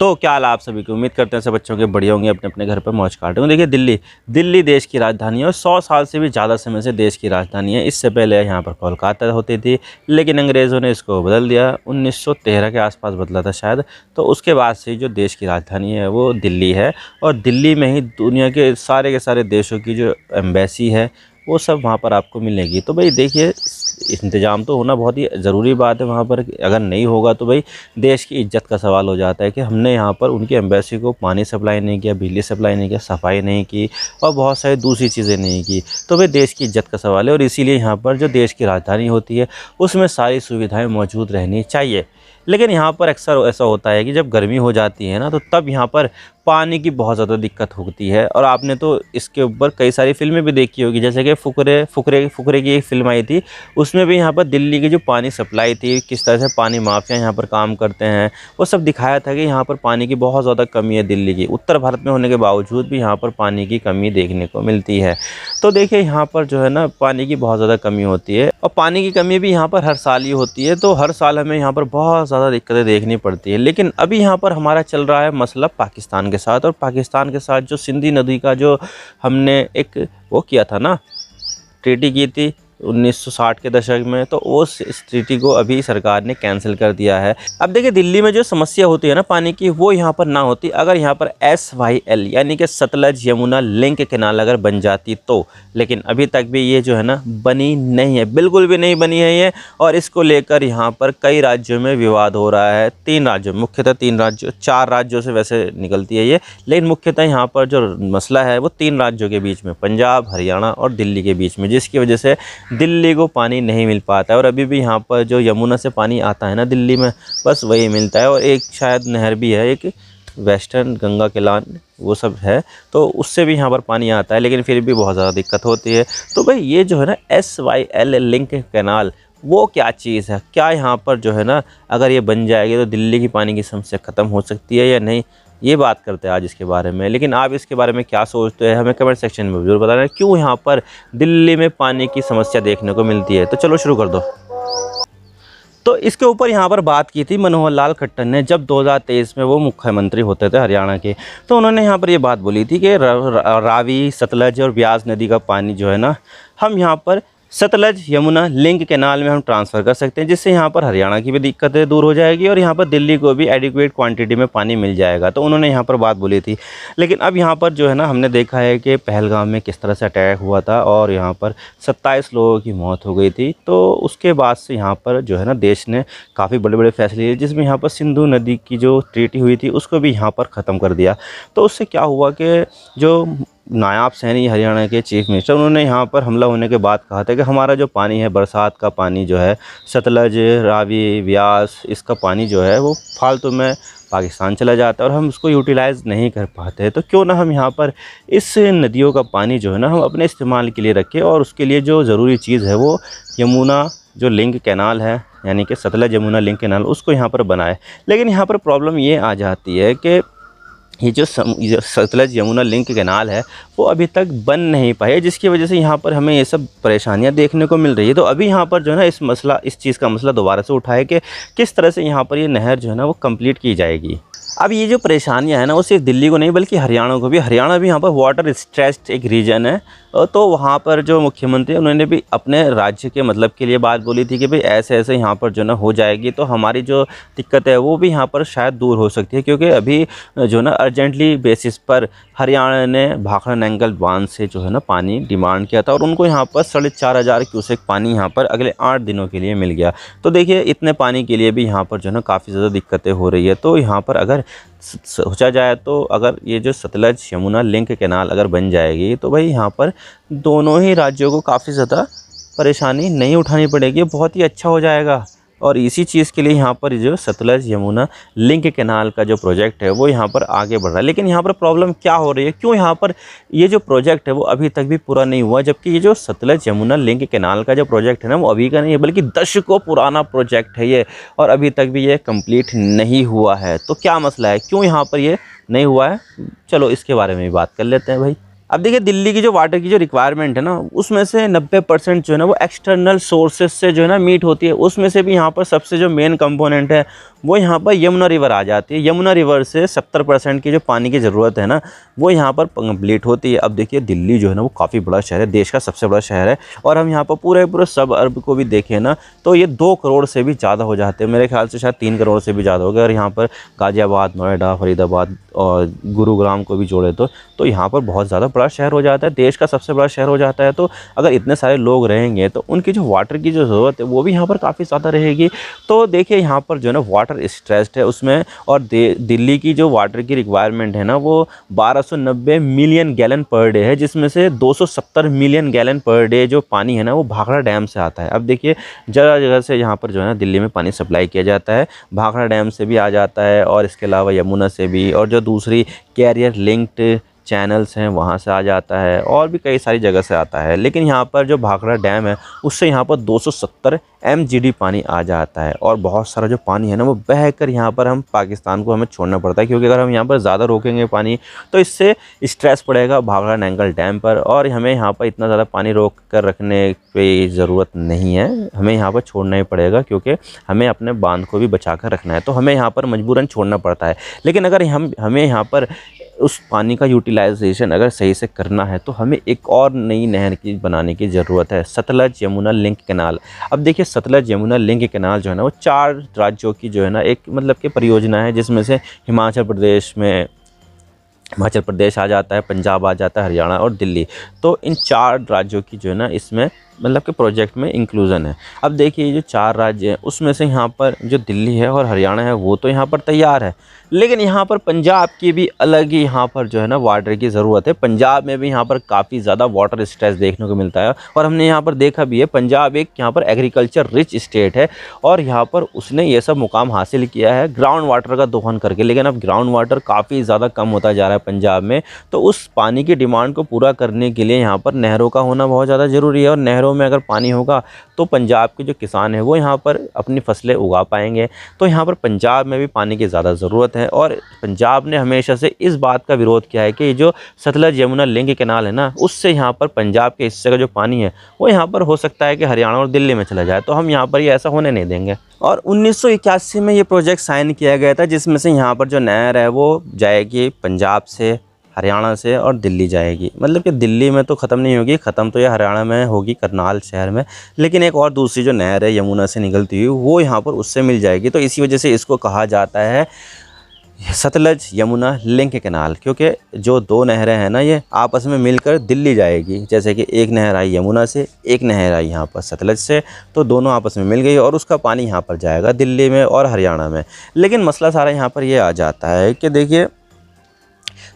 तो क्या हाल आप सभी की, उम्मीद करते हैं सब बच्चों के बढ़िया होंगे, अपने अपने घर पर मौज काटे होंगे। देखिए दिल्ली देश की राजधानी है और 100 साल से भी ज़्यादा समय से देश की राजधानी है। इससे पहले यहाँ पर कोलकाता होती थी, लेकिन अंग्रेज़ों ने इसको बदल दिया। 1913 के आसपास बदला था शायद। तो उसके बाद से जो देश की राजधानी है वो दिल्ली है, और दिल्ली में ही दुनिया के सारे देशों की जो एम्बेसी है वो सब वहाँ पर आपको मिलेगी। तो भाई देखिए, इंतज़ाम तो होना बहुत ही ज़रूरी बात है वहाँ पर। अगर नहीं होगा तो भाई देश की इज़्ज़त का सवाल हो जाता है कि हमने यहाँ पर उनकी एम्बेसी को पानी सप्लाई नहीं किया, बिजली सप्लाई नहीं किया, सफाई नहीं की और बहुत सारी दूसरी चीज़ें नहीं की, तो भाई देश की इज़्ज़त का सवाल है। और इसीलिए यहाँ पर जो देश की राजधानी होती है उसमें सारी सुविधाएँ मौजूद रहनी चाहिए। लेकिन यहाँ पर अक्सर ऐसा होता है कि जब गर्मी हो जाती है ना, तो तब यहाँ पर पानी की बहुत ज़्यादा दिक्कत होती है। और आपने तो इसके ऊपर कई सारी फ़िल्में भी देखी होगी, जैसे कि फुकरे की एक फ़िल्म आई थी। उसमें भी यहाँ पर दिल्ली की जो पानी सप्लाई थी, किस तरह से पानी माफिया यहाँ पर काम करते हैं, वो सब दिखाया था कि यहाँ पर पानी की बहुत ज़्यादा कमी है। दिल्ली की उत्तर भारत में होने के बावजूद भी यहाँ पर पानी की कमी देखने को मिलती है। तो देखिए यहाँ पर जो है ना, पानी की बहुत ज़्यादा कमी होती है, और पानी की कमी भी यहाँ पर हर साल ही होती है। तो हर साल हमें यहाँ पर बहुत ज़्यादा दिक्कतें देखनी पड़ती है। लेकिन अभी यहाँ पर हमारा चल रहा है मसला पाकिस्तान के साथ, और पाकिस्तान के साथ जो सिंधी नदी का जो हमने एक वो किया था ना, ट्रीटी की थी 1960 के दशक में, तो उस ट्रीटी को अभी सरकार ने कैंसिल कर दिया है। अब देखिए, दिल्ली में जो समस्या होती है ना पानी की, वो यहाँ पर ना होती अगर यहाँ पर SYL यानी कि सतलज यमुना लिंक केनाल अगर बन जाती तो। लेकिन अभी तक भी ये जो है ना बनी नहीं है, बिल्कुल भी नहीं बनी है ये। और इसको लेकर यहाँ पर कई राज्यों में विवाद हो रहा है। 3 राज्यों, मुख्यतः 3 राज्यों, 4 राज्यों से वैसे निकलती है ये, लेकिन मुख्यतः यहाँ पर जो मसला है वो 3 राज्यों के बीच में, पंजाब, हरियाणा और दिल्ली के बीच में, जिसकी वजह से दिल्ली को पानी नहीं मिल पाता है। और अभी भी यहाँ पर जो यमुना से पानी आता है ना दिल्ली में, बस वही मिलता है। और एक शायद नहर भी है, एक वेस्टर्न गंगा केलान, वो सब है, तो उससे भी यहाँ पर पानी आता है, लेकिन फिर भी बहुत ज़्यादा दिक्कत होती है। तो भाई ये जो है ना SYL लिंक कैनाल, वो क्या चीज़ है? क्या यहाँ पर जो है ना अगर ये बन जाएगी तो दिल्ली की पानी की समस्या ख़त्म हो सकती है या नहीं? ये बात करते हैं आज इसके बारे में। लेकिन आप इसके बारे में क्या सोचते हैं, हमें कमेंट सेक्शन में ज़रूर बताना। क्यों यहाँ पर दिल्ली में पानी की समस्या देखने को मिलती है? तो चलो शुरू कर दो। तो इसके ऊपर यहाँ पर बात की थी मनोहर लाल खट्टर ने, जब 2023 में वो मुख्यमंत्री होते थे हरियाणा के। तो उन्होंने यहाँ पर ये बात बोली थी कि रावी, सतलज और ब्यास नदी का पानी जो है ना, हम यहाँ पर सतलज यमुना लिंक कैनाल में हम ट्रांसफ़र कर सकते हैं, जिससे यहाँ पर हरियाणा की भी दिक्कतें दूर हो जाएगी और यहाँ पर दिल्ली को भी एडिक्वेट क्वांटिटी में पानी मिल जाएगा। तो उन्होंने यहाँ पर बात बोली थी। लेकिन अब यहाँ पर जो है ना, हमने देखा है कि पहलगाम में किस तरह से अटैक हुआ था और यहाँ पर 27 लोगों की मौत हो गई थी। तो उसके बाद से यहाँ पर जो है ना देश ने काफ़ी बड़े-बड़े फैसले लिए, जिसमें यहाँ पर सिंधु नदी की जो ट्रीटी हुई थी उसको भी यहाँ पर ख़त्म कर दिया। तो उससे क्या हुआ कि जो नायब सैनी हरियाणा के चीफ मिनिस्टर, उन्होंने यहाँ पर हमला होने के बाद कहा था कि हमारा जो पानी है, बरसात का पानी जो है, सतलज, रावी, व्यास, इसका पानी जो है वो फालतू में पाकिस्तान चला जाता है और हम उसको यूटिलाइज़ नहीं कर पाते हैं। तो क्यों ना हम यहाँ पर इस नदियों का पानी जो है ना हम अपने इस्तेमाल के लिए रखें, और उसके लिए जो ज़रूरी चीज़ है वो यमुना जो लिंक कैनाल है, यानी कि सतलज यमुना लिंक कैनाल, उसको यहाँ पर बनाए। लेकिन यहाँ पर प्रॉब्लम ये आ जाती है कि ये जो सतलज यमुना लिंक कैनाल है वो अभी तक बन नहीं पाए, जिसकी वजह से यहाँ पर हमें ये सब परेशानियाँ देखने को मिल रही है। तो अभी यहाँ पर जो है ना इस चीज़ का मसला दोबारा से उठाए कि किस तरह से यहाँ पर ये नहर जो है ना वो कंप्लीट की जाएगी। अब ये जो परेशानियां है ना, वो सिर्फ दिल्ली को नहीं बल्कि हरियाणा को भी, हरियाणा भी यहाँ पर वाटर स्ट्रेस्ड एक रीजन है। तो वहाँ पर जो मुख्यमंत्री उन्होंने भी अपने राज्य के मतलब के लिए बात बोली थी कि भाई ऐसे ऐसे यहाँ पर जो ना हो जाएगी तो हमारी जो दिक्कत है वो भी यहाँ पर शायद दूर हो सकती है। क्योंकि अभी जो ना अर्जेंटली बेसिस पर हरियाणा ने भाखड़ा नंगल बांध से जो है ना पानी डिमांड किया था, और उनको यहाँ पर 4,500 क्यूसेक पानी यहाँ पर अगले 8 दिनों के लिए मिल गया। तो देखिए, इतने पानी के लिए भी यहाँ पर जो है ना काफ़ी ज़्यादा दिक्कतें हो रही है। तो यहाँ पर अगर सोचा जाए तो अगर ये जो सतलज यमुना लिंक कैनाल अगर बन जाएगी तो भाई यहाँ पर दोनों ही राज्यों को काफ़ी ज़्यादा परेशानी नहीं उठानी पड़ेगी, बहुत ही अच्छा हो जाएगा। और इसी चीज़ के लिए यहाँ पर जो सतलज यमुना लिंक कैनाल का जो प्रोजेक्ट है वो यहाँ पर आगे बढ़ रहा है। लेकिन यहाँ पर प्रॉब्लम क्या हो रही है, क्यों यहाँ पर ये जो प्रोजेक्ट है वो अभी तक भी पूरा नहीं हुआ, जबकि ये जो सतलज यमुना लिंक कैनाल का जो प्रोजेक्ट है ना वो अभी का नहीं है बल्कि दशकों पुराना प्रोजेक्ट है ये, और अभी तक भी ये कंप्लीट नहीं हुआ है। तो क्या मसला है, क्यों यहाँ पर ये नहीं हुआ है? चलो इसके बारे में भी बात कर लेते हैं भाई। अब देखिए, दिल्ली की जो वाटर की जो रिक्वायरमेंट है ना, उसमें से 90% जो है ना वो एक्सटर्नल सोर्सेज से जो है ना मीट होती है। उसमें से भी यहाँ पर सबसे जो मेन कंपोनेंट है वो यहाँ पर यमुना रिवर आ जाती है। यमुना रिवर से 70% की जो पानी की ज़रूरत है ना, वो यहाँ पर कंप्लीट होती है। अब देखिए दिल्ली जो है ना वो काफ़ी बड़ा शहर है, देश का सबसे बड़ा शहर है, और हम यहाँ पर पूरे सब अर्ब को भी देखें ना तो ये 2 करोड़ से भी ज़्यादा हो जाते हैं। मेरे ख्याल से शायद 3 करोड़ से भी ज़्यादा हो गया। और यहाँ पर गाज़ियाबाद, नोएडा, फरीदाबाद और गुरुग्राम को भी जोड़े तो यहाँ पर बहुत ज़्यादा बड़ा शहर हो जाता है, देश का सबसे बड़ा शहर हो जाता है। तो अगर इतने सारे लोग रहेंगे तो उनकी जो वाटर की जो ज़रूरत है वो भी यहाँ पर काफ़ी ज़्यादा रहेगी। तो देखिए यहाँ पर जो है ना वाटर स्ट्रेस्ड है उसमें, और दिल्ली की जो वाटर की रिक्वायरमेंट है ना वो 1290 मिलियन गैलन पर डे है, जिसमें से 270 मिलियन गैलन पर डे जो पानी है ना वो भाखड़ा डैम से आता है। अब देखिए जगह जगह से यहाँ पर जो है ना दिल्ली में पानी सप्लाई किया जाता है, भाखड़ा डैम से भी आ जाता है, और इसके अलावा यमुना से भी, और जो दूसरी कैरियर लिंक्ड चैनल्स हैं वहाँ से आ जाता है, और भी कई सारी जगह से आता है। लेकिन यहाँ पर जो भाखड़ा डैम है उससे यहाँ पर 270 MGD पानी आ जाता है, और बहुत सारा जो पानी है ना वो बहकर यहाँ पर हम पाकिस्तान को हमें छोड़ना पड़ता है, क्योंकि अगर हम यहाँ पर ज़्यादा रोकेंगे पानी तो इससे स्ट्रेस पड़ेगा भाखड़ा नैंगल डैम पर, और हमें यहाँ पर इतना ज़्यादा पानी रोक कर रखने की ज़रूरत नहीं है, हमें यहाँ पर छोड़ना ही पड़ेगा, क्योंकि हमें अपने बांध को भी बचा कर रखना है। तो हमें यहाँ पर मजबूरन छोड़ना पड़ता है। लेकिन अगर हमें यहाँ पर उस पानी का यूटिलाइजेशन अगर सही से करना है तो हमें एक और नई नहर की बनाने की ज़रूरत है, सतलज यमुना लिंक कैनाल। अब देखिए सतलज यमुना लिंक कैनाल जो है ना वो 4 राज्यों की जो है ना एक मतलब कि परियोजना है, जिसमें से हिमाचल प्रदेश आ जाता है, पंजाब आ जाता है, हरियाणा और दिल्ली। तो इन 4 राज्यों की जो है ना इसमें मतलब कि प्रोजेक्ट में इंक्लूज़न है। अब देखिए ये जो 4 राज्य हैं उसमें से यहाँ पर जो दिल्ली है और हरियाणा है वो तो यहाँ पर तैयार है, लेकिन यहाँ पर पंजाब की भी अलग ही यहाँ पर जो है ना वाटर की ज़रूरत है। पंजाब में भी यहाँ पर काफ़ी ज़्यादा वाटर स्ट्रेस देखने को मिलता है, और हमने यहाँ पर देखा भी है पंजाब एक यहाँ पर एग्रीकल्चर रिच स्टेट है, और यहाँ पर उसने ये सब मुकाम हासिल किया है ग्राउंड वाटर का दोहन करके। लेकिन अब ग्राउंड वाटर काफ़ी ज़्यादा कम होता जा रहा है पंजाब में, तो उस पानी की डिमांड को पूरा करने के लिए यहाँ पर नहरों का होना बहुत ज़्यादा ज़रूरी है, और नहरों में अगर पानी होगा तो पंजाब के जो किसान हैं वो यहाँ पर अपनी फसलें उगा पाएंगे। तो यहाँ पर पंजाब में भी पानी की ज़्यादा ज़रूरत है, और पंजाब ने हमेशा से इस बात का विरोध किया है कि जो सतलज यमुना लिंक कैनाल है ना उससे यहाँ पर पंजाब के हिस्से का जो पानी है वो यहाँ पर हो सकता है कि हरियाणा और दिल्ली में चला जाए, तो हम यहाँ पर ये ऐसा होने नहीं देंगे। और 1981 में ये प्रोजेक्ट साइन किया गया था, जिसमें से यहाँ पर जो नहर है वो जाएगी पंजाब से, हरियाणा से और दिल्ली जाएगी। मतलब कि दिल्ली में तो ख़त्म नहीं होगी, ख़त्म तो ये हरियाणा में होगी करनाल शहर में, लेकिन एक और दूसरी जो नहर है यमुना से निकलती हुई वो यहाँ पर उससे मिल जाएगी। तो इसी वजह से इसको कहा जाता है सतलज यमुना लिंक कैनाल, क्योंकि जो 2 नहरें हैं ना ये आपस में मिलकर दिल्ली जाएगी। जैसे कि एक नहर आई यमुना से, एक नहर आई यहाँ पर सतलज से, तो दोनों आपस में मिल गई और उसका पानी यहाँ पर जाएगा दिल्ली में और हरियाणा में। लेकिन मसला सारा यहाँ पर ये आ जाता है कि देखिए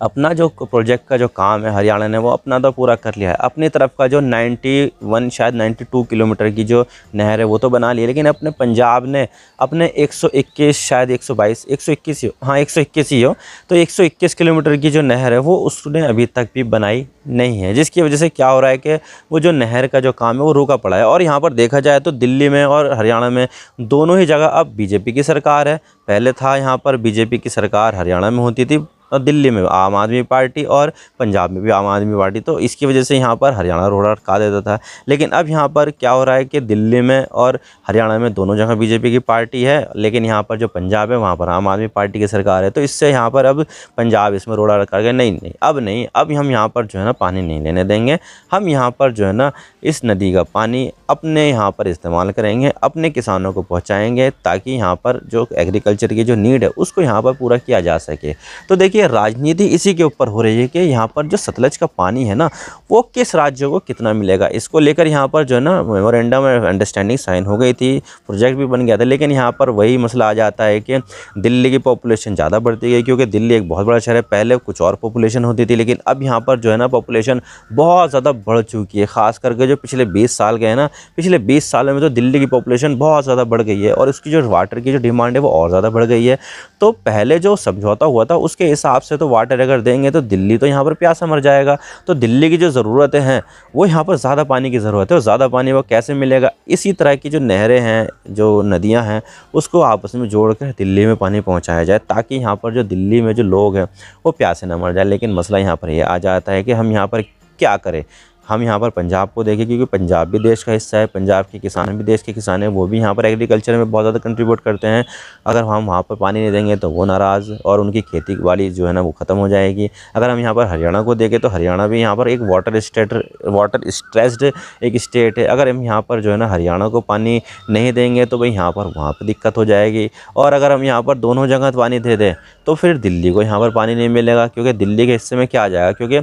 अपना जो प्रोजेक्ट का जो काम है हरियाणा ने वो अपना तो पूरा कर लिया है, अपनी तरफ का जो 91 शायद 92 किलोमीटर की जो नहर है वो तो बना ली है, लेकिन अपने पंजाब ने अपने 121 शायद 122 121 हाँ 121 ही हो, तो 121 किलोमीटर की जो नहर है वो उसने अभी तक भी बनाई नहीं है, जिसकी वजह से क्या हो रहा है कि वो जो नहर का जो काम है वो रुका पड़ा है। और यहाँ पर देखा जाए तो दिल्ली में और हरियाणा में दोनों ही जगह अब बीजेपी की सरकार है। पहले था यहाँ पर बीजेपी की सरकार हरियाणा में होती थी, और दिल्ली में आम आदमी पार्टी और पंजाब में भी आम आदमी पार्टी, तो इसकी वजह से यहाँ पर हरियाणा रोड़ा अटका देता था। लेकिन अब यहाँ पर क्या हो रहा है कि दिल्ली में और हरियाणा में दोनों जगह बीजेपी की पार्टी है, लेकिन यहाँ पर जो पंजाब है वहाँ पर आम आदमी पार्टी की सरकार है। तो इससे यहाँ पर अब पंजाब इसमें रोड़ा अटका गया, नहीं अब हम यहाँ पर जो है ना पानी नहीं लेने देंगे, हम यहाँ पर जो है ना इस नदी का पानी अपने यहाँ पर इस्तेमाल करेंगे, अपने किसानों को पहुँचाएँगे, ताकि यहाँ पर जो एग्रीकल्चर की जो नीड है उसको यहाँ पर पूरा किया जा सके। तो देखिए राजनीति इसी के ऊपर हो रही है कि यहाँ पर जो सतलज का पानी है ना वो किस राज्य को कितना मिलेगा, इसको लेकर यहाँ पर जो है ना मेमोरेंडम ऑफ अंडरस्टैंडिंग साइन हो गई थी, प्रोजेक्ट भी बन गया था। लेकिन यहाँ पर वही मसला आ जाता है कि दिल्ली की पॉपुलेशन ज़्यादा बढ़ती गई, क्योंकि दिल्ली एक बहुत बड़ा शहर है। पहले कुछ और पॉपुलेशन होती थी, लेकिन अब यहाँ पर जो है ना पॉपुलेशन बहुत ज़्यादा बढ़ चुकी है। ख़ास करके जो पिछले 20 साल गए ना, पिछले 20 सालों में तो दिल्ली की पॉपुलेशन बहुत ज़्यादा बढ़ गई है, और उसकी जो वाटर की जो डिमांड है वो और ज़्यादा बढ़ गई है। तो पहले जो समझौता हुआ था उसके हिसाब से तो वाटर अगर देंगे तो दिल्ली तो यहाँ पर प्यासा मर जाएगा। तो दिल्ली की जो ज़रूरतें हैं वो यहाँ पर ज़्यादा पानी की ज़रूरत है, और ज़्यादा पानी वो कैसे मिलेगा, इसी तरह की जो नहरें हैं, जो नदियाँ हैं, उसको आपस में जोड़कर दिल्ली में पानी पहुँचाया जाए, ताकि यहाँ पर जो दिल्ली में जो लोग हैं वो प्यासे न मर जाए। लेकिन मसला यहाँ पर ये आ जाता है कि हम यहाँ पर क्या करें, हम यहाँ पर पंजाब को देखें, क्योंकि पंजाब भी देश का हिस्सा है, पंजाब के किसान भी देश के किसान हैं, वो भी यहाँ पर एग्रीकल्चर में बहुत ज़्यादा कंट्रीब्यूट करते हैं। अगर हम वहाँ पर पानी नहीं देंगे तो वो नाराज़ और उनकी खेती बाड़ी जो है ना वो ख़त्म हो जाएगी। अगर हम यहाँ पर हरियाणा को देखें तो हरियाणा भी यहाँ पर एक वाटर स्ट्रेस्ड एक स्टेट है। अगर हम यहाँ पर जो है ना हरियाणा को पानी नहीं देंगे तो भाई यहाँ पर दिक्कत हो जाएगी। और अगर हम यहाँ पर दोनों जगह पानी दे दें तो फिर दिल्ली को यहाँ पर पानी नहीं मिलेगा, क्योंकि दिल्ली के हिस्से में क्या आ जाएगा, क्योंकि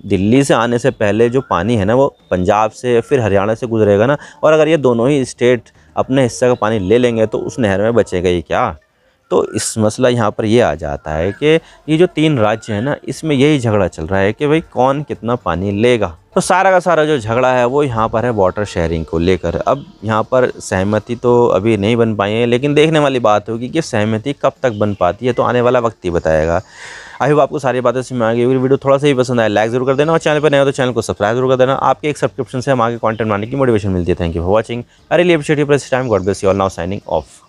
दिल्ली से आने से पहले जो पानी है ना वो पंजाब से फिर हरियाणा से गुजरेगा ना। और अगर ये दोनों ही स्टेट अपने हिस्से का पानी ले लेंगे तो उस नहर में बचेगा ही क्या। तो इस मसला यहाँ पर ये आ जाता है कि ये जो 3 राज्य हैं ना, इसमें यही झगड़ा चल रहा है कि भाई कौन कितना पानी लेगा। तो सारा का सारा जो झगड़ा है वो यहाँ पर है वाटर शेयरिंग को लेकर। अब यहाँ पर सहमति तो अभी नहीं बन पाई है, लेकिन देखने वाली बात होगी कि सहमति कब तक बन पाती है, तो आने वाला वक्त ही बताएगा। आई होप आपको सारी बातें समझ में आ गई। वीडियो थोड़ा सा ही पसंद आया लाइक जरूर कर देना, और चैनल पर नए हो तो चैनल को सब्सक्राइब जरूर कर देना। आपके एक सब्सक्रिप्शन से हम आगे कंटेंट बनाने की मोटिवेशन मिलती है। Thank you for watching. I really appreciate your time. God bless you all. Now signing off.